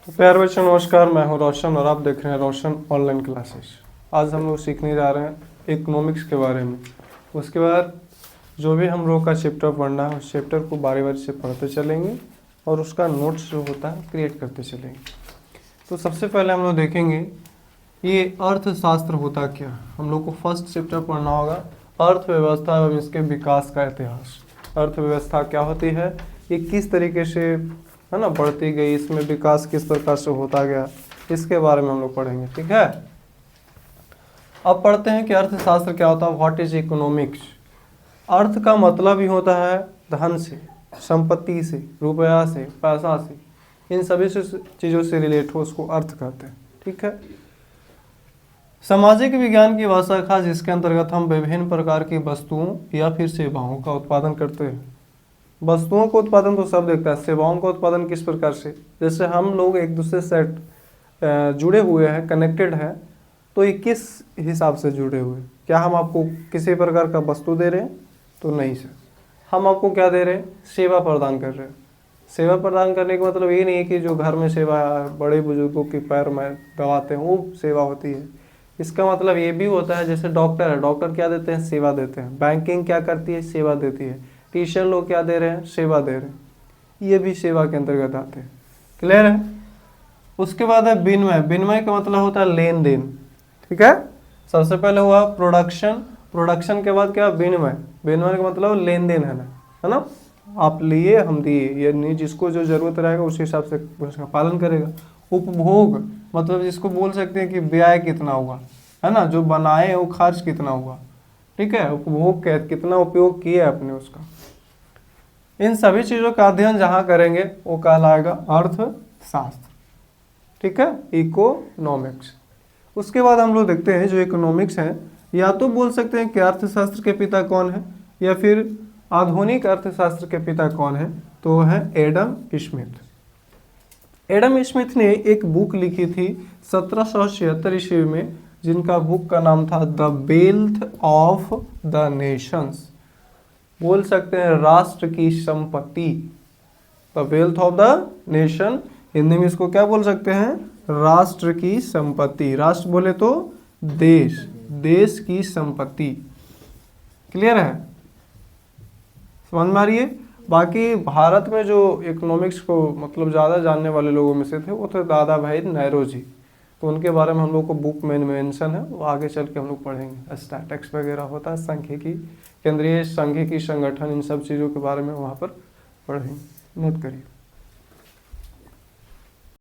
तो प्यारे बच्चों नमस्कार, मैं हूं रोशन और आप देख रहे हैं रोशन ऑनलाइन क्लासेस। आज हम लोग सीखने जा रहे हैं इकोनॉमिक्स के बारे में। उसके बाद जो भी हम लोग का चैप्टर पढ़ना है उस चैप्टर को बारी बारी से पढ़ते चलेंगे और उसका नोट्स जो होता है क्रिएट करते चलेंगे। तो सबसे पहले हम लोग देखेंगे ये अर्थशास्त्र होता क्या। हम लोग को फर्स्ट चैप्टर पढ़ना होगा अर्थव्यवस्था एवं इसके विकास का इतिहास। अर्थव्यवस्था क्या होती है, ये किस तरीके से है ना बढ़ती गई, इसमें विकास किस प्रकार से होता गया, इसके बारे में हम लोग पढ़ेंगे। ठीक है, अब पढ़ते हैं कि अर्थशास्त्र क्या होता है। What is economics. अर्थ का मतलब ही होता है धन से, संपत्ति से, रुपया से, पैसा से, इन सभी से चीज़ों से रिलेट हो उसको अर्थ कहते हैं। ठीक है, सामाजिक विज्ञान की भाषा खास जिसके अंतर्गत हम विभिन्न प्रकार की वस्तुओं या फिर सेवाओं का उत्पादन करते हैं। वस्तुओं का उत्पादन तो सब देखता है, सेवाओं का उत्पादन किस प्रकार से, जैसे हम लोग एक दूसरे से जुड़े हुए हैं, कनेक्टेड हैं, तो ये किस हिसाब से जुड़े हुए। क्या हम आपको किसी प्रकार का वस्तु दे रहे हैं? तो नहीं सर, हम आपको क्या दे रहे हैं? सेवा प्रदान कर रहे हैं। सेवा प्रदान करने का मतलब ये नहीं है कि जो घर में सेवा बड़े बुजुर्गों के पैर में दबाते हैं वो सेवा होती है। इसका मतलब ये भी होता है, जैसे डॉक्टर है, डॉक्टर क्या देते हैं? सेवा देते हैं। बैंकिंग क्या करती है? सेवा देती है। टीचर लोग क्या दे रहे हैं? सेवा दे रहे हैं। ये भी सेवा के अंतर्गत आते हैं। क्लियर है। उसके बाद है विनिमय। विनिमय का मतलब होता है लेन देन। ठीक है, सबसे पहले हुआ प्रोडक्शन, प्रोडक्शन के बाद क्या? विनिमय। विनिमय का मतलब लेन देन है ना, आप लिए हम दिए, ये नहीं, जिसको जो जरूरत रहेगा उस हिसाब से उसका पालन करेगा। उपभोग मतलब जिसको बोल सकते हैं कि व्यय कितना हुआ, है ना, जो बनाए वो खर्च कितना हुआ। ठीक है, उपभोग कितना उपयोग किया आपने उसका। इन सभी चीज़ों का अध्ययन जहाँ करेंगे वो कहलाएगा अर्थशास्त्र। ठीक है, इकोनॉमिक्स। उसके बाद हम लोग देखते हैं जो इकोनॉमिक्स है, या तो बोल सकते हैं कि अर्थशास्त्र के पिता कौन है, या फिर आधुनिक अर्थशास्त्र के पिता कौन है, तो है एडम स्मिथ। एडम स्मिथ ने एक बुक लिखी थी 1776 ईस्वी में, जिनका बुक का नाम था the wealth of the Nations. बोल सकते हैं राष्ट्र की संपत्ति, the wealth of the nation. Hindi में इसको क्या बोल सकते हैं? राष्ट्र की संपत्ति। राष्ट्र बोले तो देश, देश की संपत्ति। क्लियर है, समझ में आ रही है। बाकी भारत में जो इकोनॉमिक्स को मतलब ज़्यादा जानने वाले लोगों में से थे वो थे दादा भाई नौरोजी। तो उनके बारे में हम लोग को बुक में मेंशन है, वो आगे चल के हम लोग पढ़ेंगे। स्टैटिक्स वगैरह होता है, सांख्यिकी, केंद्रीय सांख्यिकी संगठन, इन सब चीज़ों के बारे में वहाँ पर पढ़ेंगे। नोट करिए।